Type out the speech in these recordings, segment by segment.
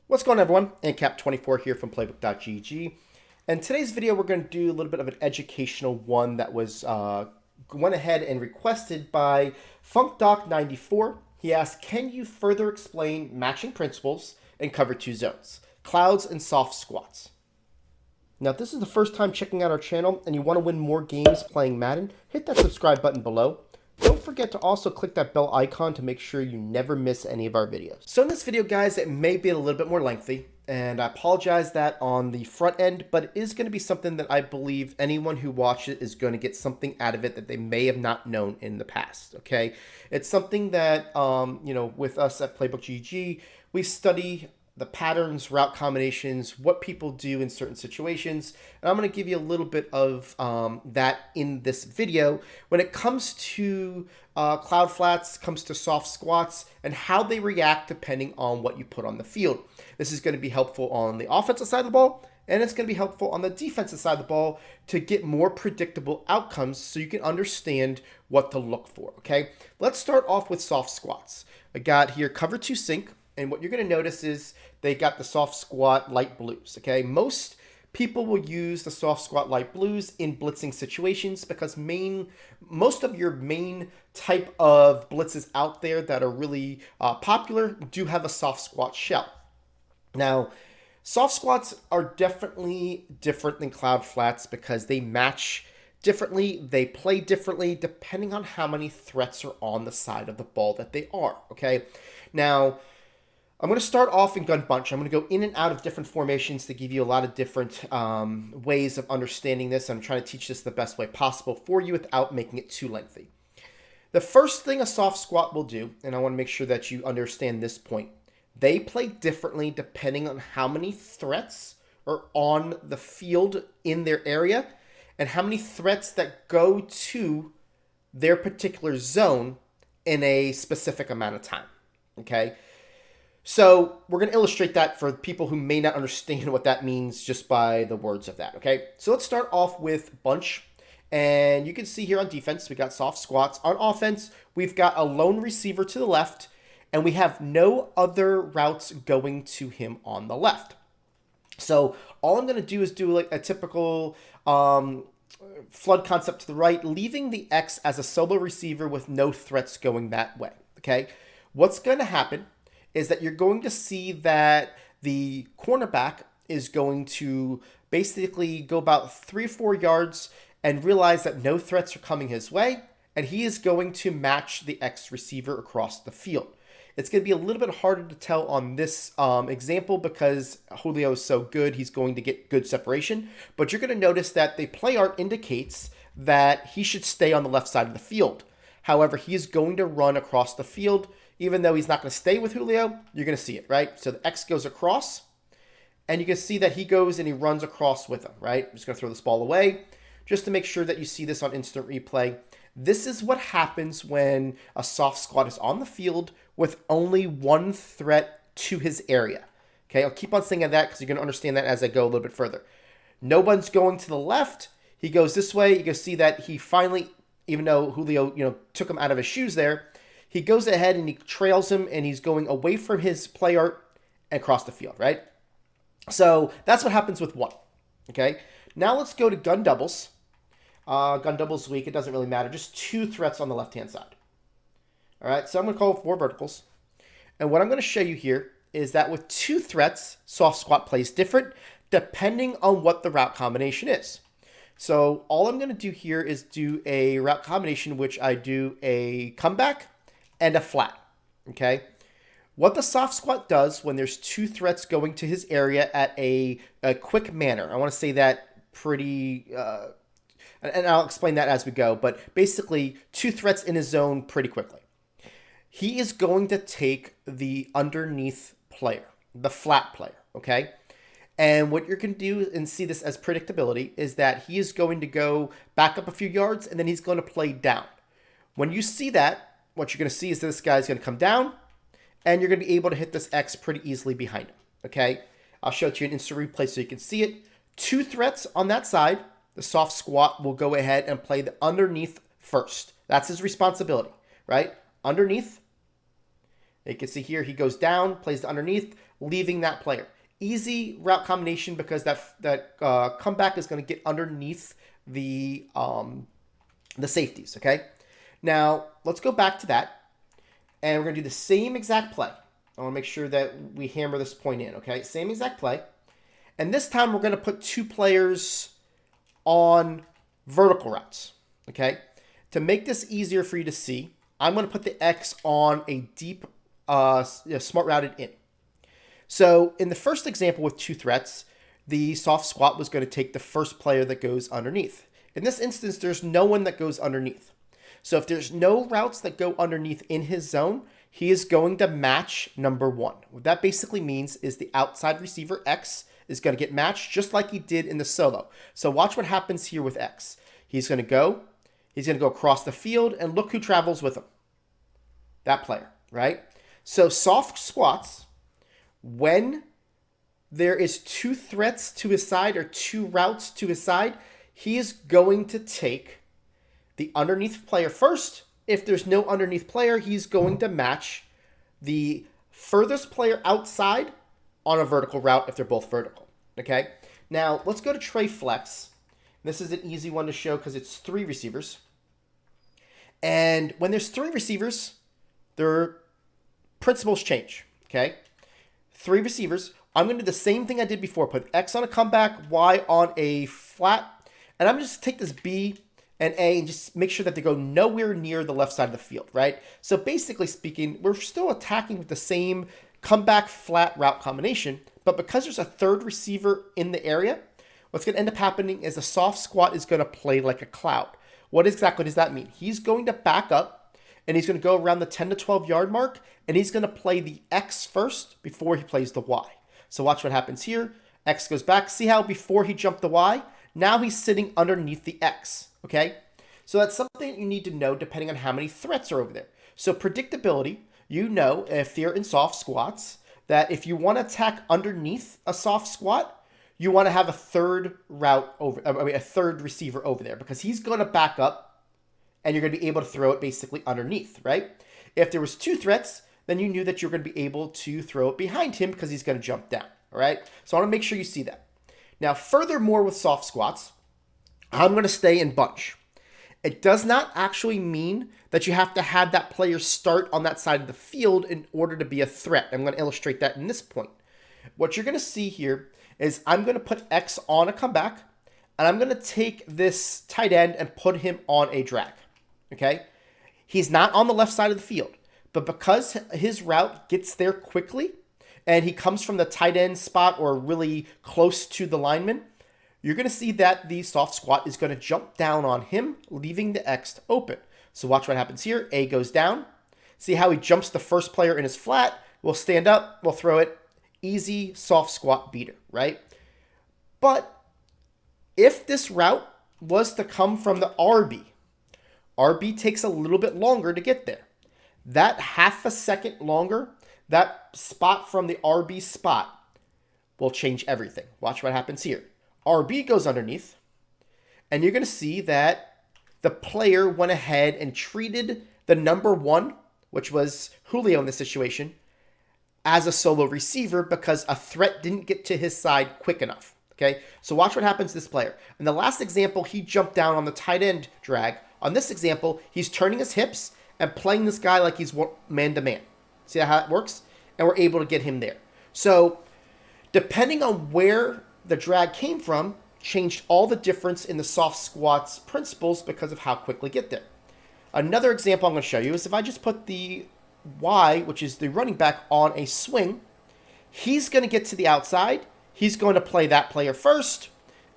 What's going on, everyone? ANCAP24 here from playbook.gg. And today's video, we're going to do a little bit of an educational one that was went ahead and requested by FunkDoc94. He asked, can you further explain matching principles in cover 2 zones, clouds and soft squats? Now, if this is the first time checking out our channel and you want to win more games playing Madden, hit that subscribe button below. Don't forget to also click that bell icon to make sure you never miss any of our videos. So in this video, guys, it may be a little bit more lengthy, and I apologize that on the front end, but it is going to be something that I believe anyone who watches it is going to get something out of it that they may have not known in the past, okay? It's something that, with us at Playbook GG, we study the patterns, route combinations, what people do in certain situations. And I'm going to give you a little bit of that in this video when it comes to cloud flats, comes to soft squats, and how they react depending on what you put on the field. This is going to be helpful on the offensive side of the ball, and it's going to be helpful on the defensive side of the ball to get more predictable outcomes so you can understand what to look for, okay? Let's start off with soft squats. I got here cover 2 sync. And what you're going to notice is they got the soft squat light blues, okay? Most people will use the soft squat light blues in blitzing situations because most of your main type of blitzes out there that are really popular do have a soft squat shell. Now, soft squats are definitely different than cloud flats because they match differently, they play differently depending on how many threats are on the side of the ball that they are, okay? Now, I'm going to start off in gun bunch. I'm going to go in and out of different formations to give you a lot of different ways of understanding this. I'm trying to teach this the best way possible for you without making it too lengthy. The first thing a soft squat will do, and I want to make sure that you understand this point, they play differently depending on how many threats are on the field in their area and how many threats that go to their particular zone in a specific amount of time, okay? So we're going to illustrate that for people who may not understand what that means just by the words of that, okay? So let's start off with bunch. And you can see here on defense, we got soft squats. On offense, we've got a lone receiver to the left, and we have no other routes going to him on the left. So all I'm going to do is do like a typical flood concept to the right, leaving the X as a solo receiver with no threats going that way, okay? What's going to happen is that you're going to see that the cornerback is going to basically go about 3 or 4 yards and realize that no threats are coming his way, and he is going to match the X receiver across the field. It's going to be a little bit harder to tell on this example because Julio is so good, he's going to get good separation, but you're going to notice that the play art indicates that he should stay on the left side of the field. However, he is going to run across the field. Even though he's not going to stay with Julio, you're going to see it, right? So the X goes across, and you can see that he goes and he runs across with him, right? I'm just going to throw this ball away just to make sure that you see this on instant replay. This is what happens when a soft squat is on the field with only one threat to his area. Okay, I'll keep on saying that because you're going to understand that as I go a little bit further. No one's going to the left. He goes this way. You can see that he finally, even though Julio, took him out of his shoes there, he goes ahead and he trails him, and he's going away from his play art and across the field, right? So that's what happens with one, okay? Now let's go to gun doubles. Gun doubles weak. It doesn't really matter. Just 2 threats on the left-hand side. All right, so I'm going to call 4 verticals. And what I'm going to show you here is that with 2 threats, soft squat plays different depending on what the route combination is. So all I'm going to do here is do a route combination, which I do a comeback and a flat, okay? What the soft squat does when there's 2 threats going to his area at a quick manner, I want to say that pretty, and I'll explain that as we go, but basically 2 threats in his zone pretty quickly. He is going to take the underneath player, the flat player, okay? And what you're going to do and see this as predictability is that he is going to go back up a few yards, and then he's going to play down. When you see that, what you're going to see is this guy's going to come down, and you're going to be able to hit this X pretty easily behind him, okay? I'll show it to you in instant replay so you can see it. 2 threats on that side. The soft squat will go ahead and play the underneath first. That's his responsibility, right? Underneath, You can see here he goes down, plays the underneath, leaving that player. Easy route combination because that comeback is going to get underneath the safeties, okay? Now, let's go back to that, and we're going to do the same exact play. I want to make sure that we hammer this point in, okay? Same exact play. And this time we're going to put 2 players on vertical routes, okay? To make this easier for you to see, I'm going to put the X on a deep, smart routed in. So in the first example with 2 threats, the soft squat was going to take the first player that goes underneath. In this instance, there's no one that goes underneath. So if there's no routes that go underneath in his zone, he is going to match number 1. What that basically means is the outside receiver X is going to get matched just like he did in the solo. So watch what happens here with X. He's going to go across the field, and look who travels with him. That player, right? So soft squats, when there is 2 threats to his side or 2 routes to his side, he is going to take the underneath player first. If there's no underneath player, he's going to match the furthest player outside on a vertical route if they're both vertical, okay? Now, let's go to Trey Flex. This is an easy one to show because it's 3 receivers. And when there's 3 receivers, their principles change, okay? 3 receivers. I'm going to do the same thing I did before. Put X on a comeback, Y on a flat. And I'm just take this B and A and just make sure that they go nowhere near the left side of the field, right? So basically speaking, we're still attacking with the same comeback flat route combination, but because there's a 3rd receiver in the area, what's going to end up happening is the soft squat is going to play like a cloud. What exactly does that mean? He's going to back up, and he's going to go around the 10 to 12 yard mark, and he's going to play the X first before he plays the Y. So watch what happens here. X goes back. See how before he jumped the Y, now he's sitting underneath the X, okay? So that's something you need to know depending on how many threats are over there. So predictability, you know if you're in soft squats, that if you want to attack underneath a soft squat, you want to have a 3rd a 3rd receiver over there because he's going to back up and you're going to be able to throw it basically underneath, right? If there was 2 threats, then you knew that you're going to be able to throw it behind him because he's going to jump down, all right? So I want to make sure you see that. Now, furthermore with soft squats, I'm going to stay in bunch. It does not actually mean that you have to have that player start on that side of the field in order to be a threat. I'm going to illustrate that in this point. What you're going to see here is I'm going to put X on a comeback, and I'm going to take this tight end and put him on a drag, okay? He's not on the left side of the field, but because his route gets there quickly, and he comes from the tight end spot or really close to the lineman, you're going to see that the soft squat is going to jump down on him, leaving the X open. So watch what happens here. A goes down. See how he jumps the first player in his flat. We'll stand up. We'll throw it. Easy soft squat beater, right? But if this route was to come from the RB takes a little bit longer to get there. That half a second longer, that spot from the RB spot will change everything. Watch what happens here. RB goes underneath, and you're going to see that the player went ahead and treated the number 1, which was Julio in this situation, as a solo receiver because a threat didn't get to his side quick enough. Okay, so watch what happens to this player. In the last example, he jumped down on the tight end drag. On this example, he's turning his hips and playing this guy like he's man-to-man. See how it works? And we're able to get him there. So depending on where the drag came from, changed all the difference in the soft squats principles because of how quickly get there. Another example I'm going to show you is if I just put the Y, which is the running back, on a swing, he's going to get to the outside. He's going to play that player first,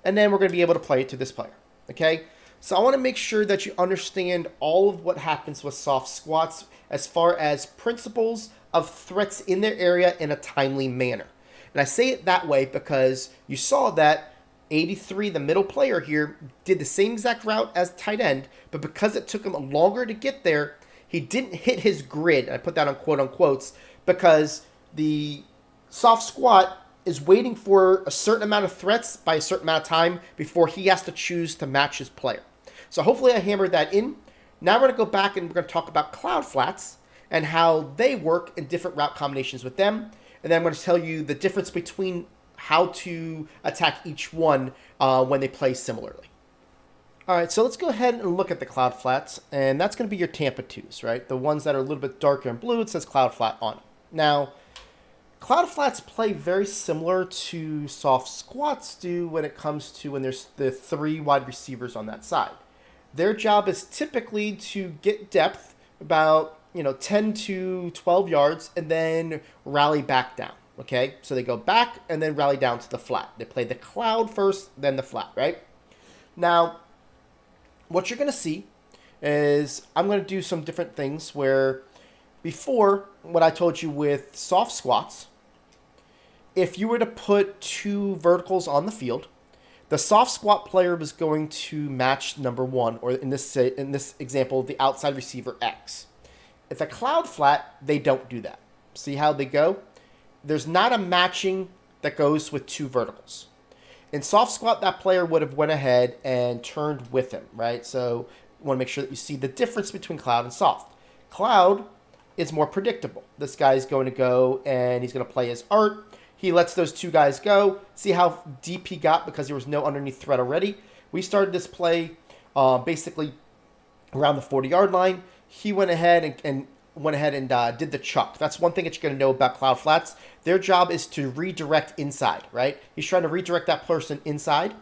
and then we're going to be able to play it to this player. Okay? So I want to make sure that you understand all of what happens with soft squats as far as principles of threats in their area in a timely manner. And I say it that way because you saw that 83, the middle player here, did the same exact route as tight end, but because it took him longer to get there, he didn't hit his grid. I put that on quote unquotes because the soft squat is waiting for a certain amount of threats by a certain amount of time before he has to choose to match his player. So hopefully I hammered that in. Now we're going to go back and we're going to talk about cloud flats. and how they work in different route combinations with them. And then I'm going to tell you the difference between how to attack each one when they play similarly. All right, so let's go ahead and look at the cloud flats, and that's going to be your Tampa 2s, right? The ones that are a little bit darker in blue, it says cloud flat on it. Now, cloud flats play very similar to soft squats do when it comes to when there's the 3 wide receivers on that side. Their job is typically to get depth about 10 to 12 yards and then rally back down. Okay, so they go back and then rally down to the flat. They play the cloud first, then the flat, right? Now, what you're going to see is I'm going to do some different things where before, what I told you with soft squats, if you were to put 2 verticals on the field, the soft squat player was going to match number 1, or in this example, the outside receiver X. If a cloud flat, they don't do that. See how they go? There's not a matching that goes with 2 verticals. In soft squat, that player would have went ahead and turned with him, right? So you want to make sure that you see the difference between cloud and soft. Cloud is more predictable. This guy's going to go and he's going to play his art. He lets those 2 guys go. See how deep he got because there was no underneath threat already. We started this play basically around the 40-yard line. He went ahead and did the chuck. That's one thing that you're going to know about cloud flats. Their job is to redirect inside, right? He's trying to redirect that person inside,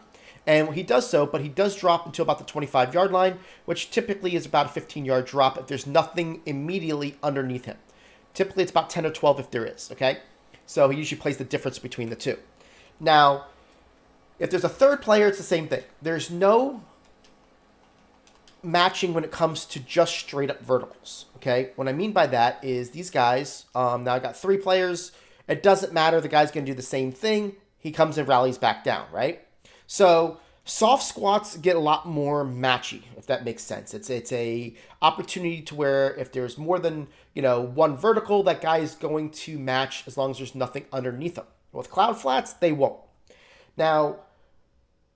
and he does so, but he does drop until about the 25-yard line, which typically is about a 15-yard drop if there's nothing immediately underneath him. Typically, it's about 10 or 12 if there is, okay? So he usually plays the difference between the 2. Now, if there's a third player, it's the same thing. There's no matching when it comes to just straight up verticals, okay? What I mean by that is these guys, now I got 3 players. It doesn't matter. The guy's going to do the same thing. He comes and rallies back down, right? So soft squats get a lot more matchy, if that makes sense. It's a opportunity to where if there's more than, 1 vertical, that guy is going to match as long as there's nothing underneath him. With cloud flats, they won't. Now,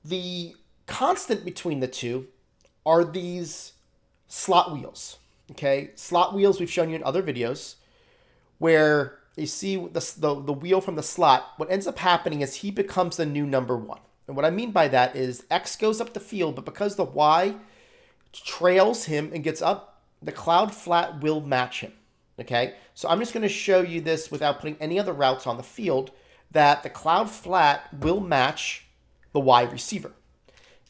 the constant between the 2 are these slot wheels, okay? Slot wheels we've shown you in other videos where you see the wheel from the slot. What ends up happening is he becomes the new number 1. And what I mean by that is X goes up the field, but because the Y trails him and gets up, the cloud flat will match him, okay? So I'm just going to show you this without putting any other routes on the field, that the cloud flat will match the Y receiver.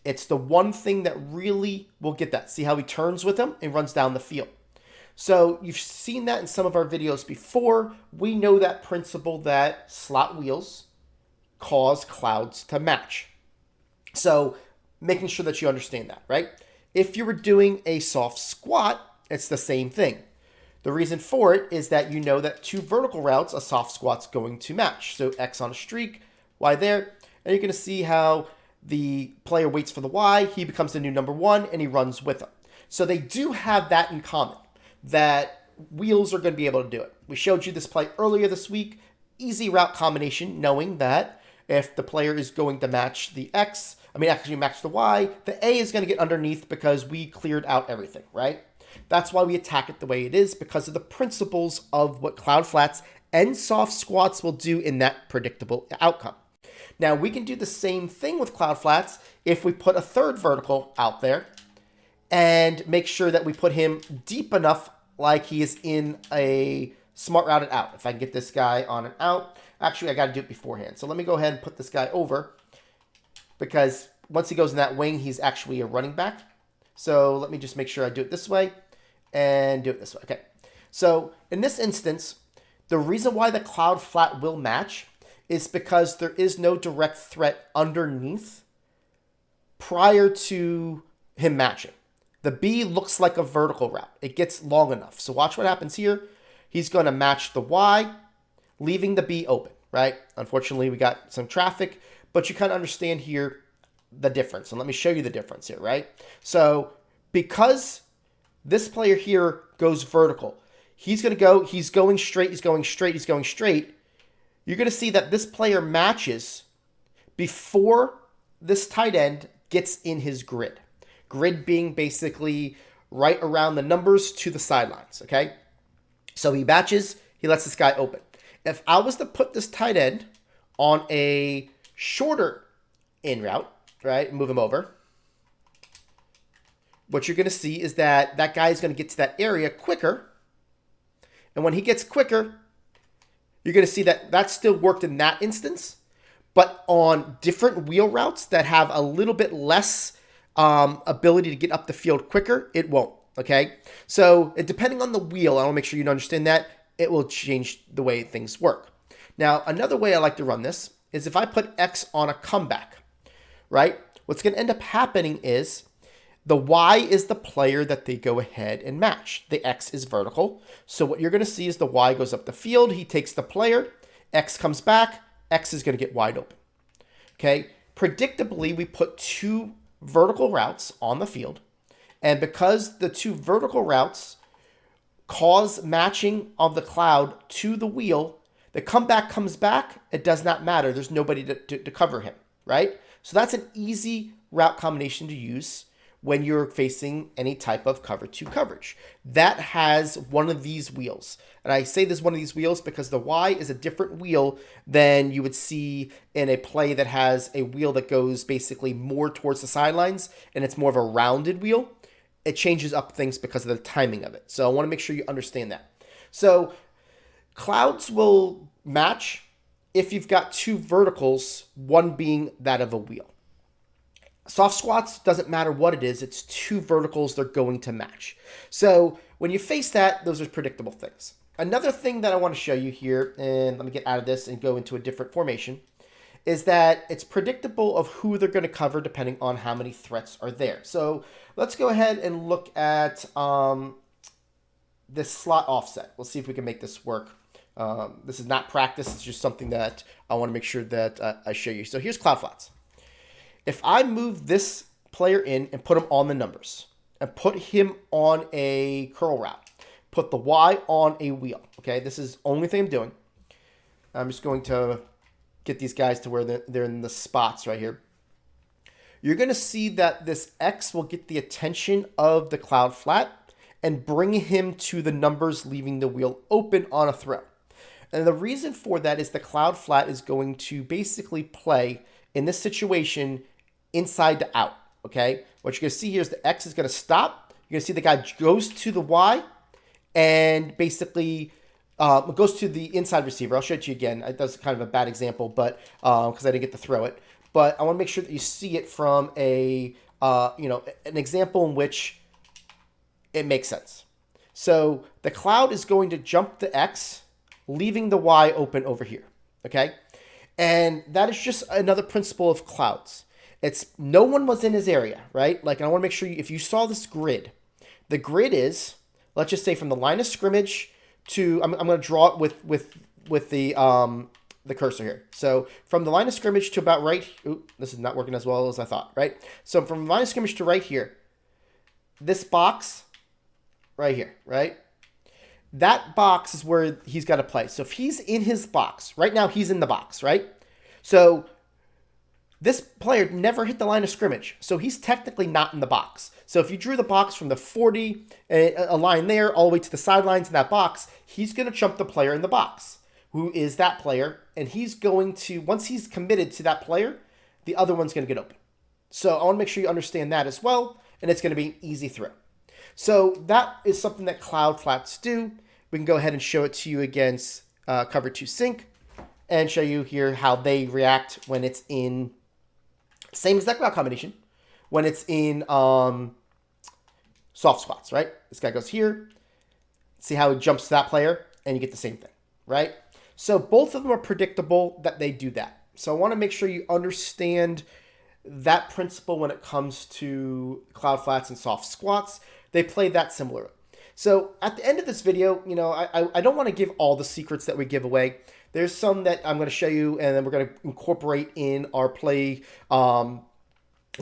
It's the one thing that really will get that. See how he turns with him and runs down the field. So you've seen that in some of our videos before. We know that principle that slot wheels cause clouds to match. So making sure that you understand that, right? If you were doing a soft squat, it's the same thing. The reason for it is that you know that 2 vertical routes, a soft squat's going to match. So X on a streak, Y there, and you're going to see how the player waits for the Y, he becomes the new number 1, and he runs with him. So they do have that in common, that wheels are going to be able to do it. We showed you this play earlier this week. Easy route combination, knowing that if the player is going to match the X, actually match the Y, the A is going to get underneath because we cleared out everything, right? That's why we attack it the way it is, because of the principles of what cloud flats and soft squats will do in that predictable outcome. Now, we can do the same thing with cloud flats if we put a 3rd vertical out there and make sure that we put him deep enough like he is in a smart routed out. If I can get this guy on and out, actually I got to do it beforehand. So let me go ahead and put this guy over, because once he goes in that wing, he's actually a running back. So let me just make sure I do it this way and do it this way. Okay. So in this instance, the reason why the cloud flat will match is because there is no direct threat underneath prior to him matching. The B looks like a vertical route. It gets long enough. So watch what happens here. He's going to match the Y, leaving the B open, right? Unfortunately, we got some traffic, but you kind of understand here the difference. And let me show you the difference here, right? So because this player here goes vertical, he's going straight, he's going straight. You're going to see that this player matches before this tight end gets in his grid. Grid being basically right around the numbers to the sidelines, okay? So he matches, he lets this guy open. If I was to put this tight end on a shorter in route, right, move him over, what you're going to see is that that guy is going to get to that area quicker. And when he gets quicker, you're going to see that that still worked in that instance, but on different wheel routes that have a little bit less ability to get up the field quicker, it won't. Okay, so depending on the wheel, I want to make sure you understand that it will change the way things work. Now, another way I like to run this is if I put X on a comeback, right? What's going to end up happening is the Y is the player that they go ahead and match. The X is vertical. So what you're going to see is the Y goes up the field. He takes the player. X comes back. X is going to get wide open. Okay. Predictably, we put two vertical routes on the field. And because the two vertical routes cause matching of the cloud to the wheel, the comeback comes back. It does not matter. There's nobody to cover him, right? So that's an easy route combination to use when you're facing any type of cover two coverage. That has one of these wheels. And I say this one of these wheels because the Y is a different wheel than you would see in a play that has a wheel that goes basically more towards the sidelines and it's more of a rounded wheel. It changes up things because of the timing of it. So I want to make sure you understand that. So clouds will match if you've got two verticals, one being that of a wheel. Soft squats, doesn't matter what it is, it's two verticals they're going to match. So when you face that, those are predictable things. Another thing that I want to show you here, and let me get out of this and go into a different formation, is that it's predictable of who they're going to cover depending on how many threats are there. So let's go ahead and look at this slot offset. We'll see if we can make this work. This is not practice. It's just something that I want to make sure that I show you. So here's cloud flats. If I move this player in and put him on the numbers and put him on a curl route, put the Y on a wheel, okay? This is the only thing I'm doing. I'm just going to get these guys to where they're in the spots right here. You're going to see that this X will get the attention of the cloud flat and bring him to the numbers, leaving the wheel open on a throw. And the reason for that is the cloud flat is going to basically play in this situation inside to out, okay? What you're going to see here is the X is going to stop. You're going to see the guy goes to the Y and basically goes to the inside receiver. I'll show it to you again. That's kind of a bad example, but because I didn't get to throw it. But I want to make sure that you see it from an example in which it makes sense. So the cloud is going to jump the X, leaving the Y open over here, okay? And that is just another principle of clouds. It's no one was in his area, right? Like, I want to make sure if you saw this grid, the grid is, let's just say from the line of scrimmage to, I'm going to draw it with the cursor here. So from the line of scrimmage to about right, this is not working as well as I thought, right? So from the line of scrimmage to right here, this box right here, right? That box is where he's got to play. So if he's in his box, right now he's in the box, right? So this player never hit the line of scrimmage, so he's technically not in the box. So if you drew the box from the 40, a line there, all the way to the sidelines in that box, he's going to jump the player in the box, who is that player, and he's going to, once he's committed to that player, the other one's going to get open. So I want to make sure you understand that as well, and it's going to be an easy throw. So that is something that cloud flats do. We can go ahead and show it to you against cover 2 sync and show you here how they react when it's in same exact route combination when it's in soft squats, right? This guy goes here. See how he jumps to that player, and you get the same thing, right? So both of them are predictable that they do that. So I want to make sure you understand that principle when it comes to cloud flats and soft squats. They play that similar. So at the end of this video, I don't want to give all the secrets that we give away. There's some that I'm going to show you, and then we're going to incorporate in our play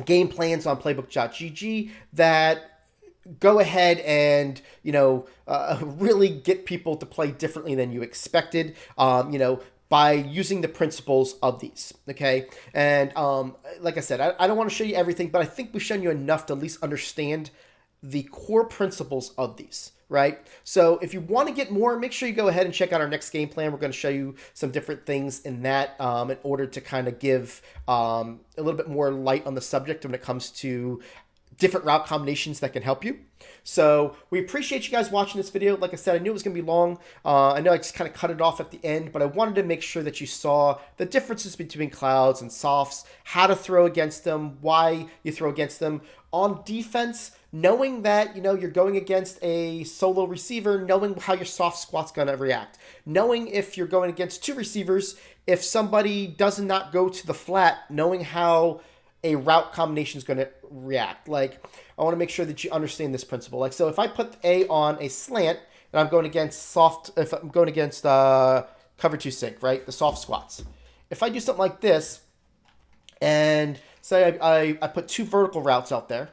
game plans on playbook.gg that go ahead and, really get people to play differently than you expected, by using the principles of these, okay? And like I said, I don't want to show you everything, but I think we've shown you enough to at least understand the core principles of these, right? So if you want to get more, make sure you go ahead and check out our next game plan. We're going to show you some different things in that in order to kind of give a little bit more light on the subject when it comes to different route combinations that can help you. So we appreciate you guys watching this video. Like I said, I knew it was going to be long. I know I just kind of cut it off at the end, but I wanted to make sure that you saw the differences between clouds and softs, how to throw against them, why you throw against them. On defense, knowing that, you know, you're going against a solo receiver, knowing how your soft squat's going to react. Knowing if you're going against two receivers, if somebody does not go to the flat, knowing how a route combination is going to react. Like, I want to make sure that you understand this principle. Like, so if I put A on a slant and I'm going against if I'm going against cover two sink, right? The soft squats. If I do something like this and say I put two vertical routes out there,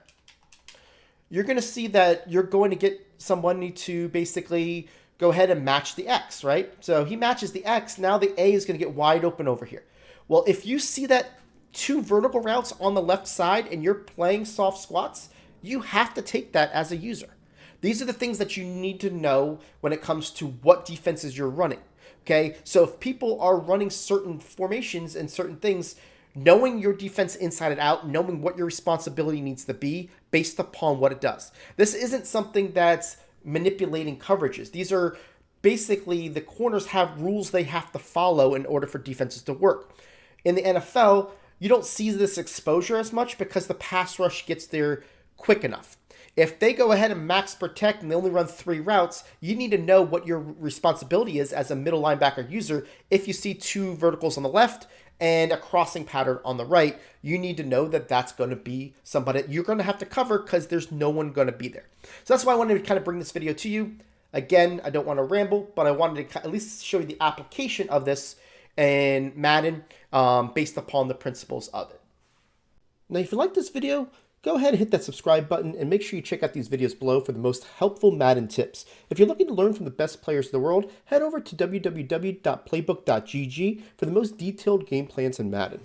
you're going to see that you're going to get somebody to basically go ahead and match the X, right? So he matches the X. Now the A is going to get wide open over here. Well, if you see that two vertical routes on the left side and you're playing soft squats, you have to take that as a user. These are the things that you need to know when it comes to what defenses you're running. Okay, so if people are running certain formations and certain things, knowing your defense inside and out, knowing what your responsibility needs to be based upon what it does. This isn't something that's manipulating coverages. These are basically, the corners have rules they have to follow in order for defenses to work. In the NFL, you don't see this exposure as much because the pass rush gets there quick enough. If they go ahead and max protect and they only run three routes, you need to know what your responsibility is as a middle linebacker user. If you see two verticals on the left and a crossing pattern on the right, you need to know that that's going to be somebody you're going to have to cover because there's no one going to be there. So that's why I wanted to kind of bring this video to you. Again, I don't want to ramble, but I wanted to at least show you the application of this in Madden based upon the principles of it. Now, if you like this video, go ahead and hit that subscribe button and make sure you check out these videos below for the most helpful Madden tips. If you're looking to learn from the best players in the world, head over to www.playbook.gg for the most detailed game plans in Madden.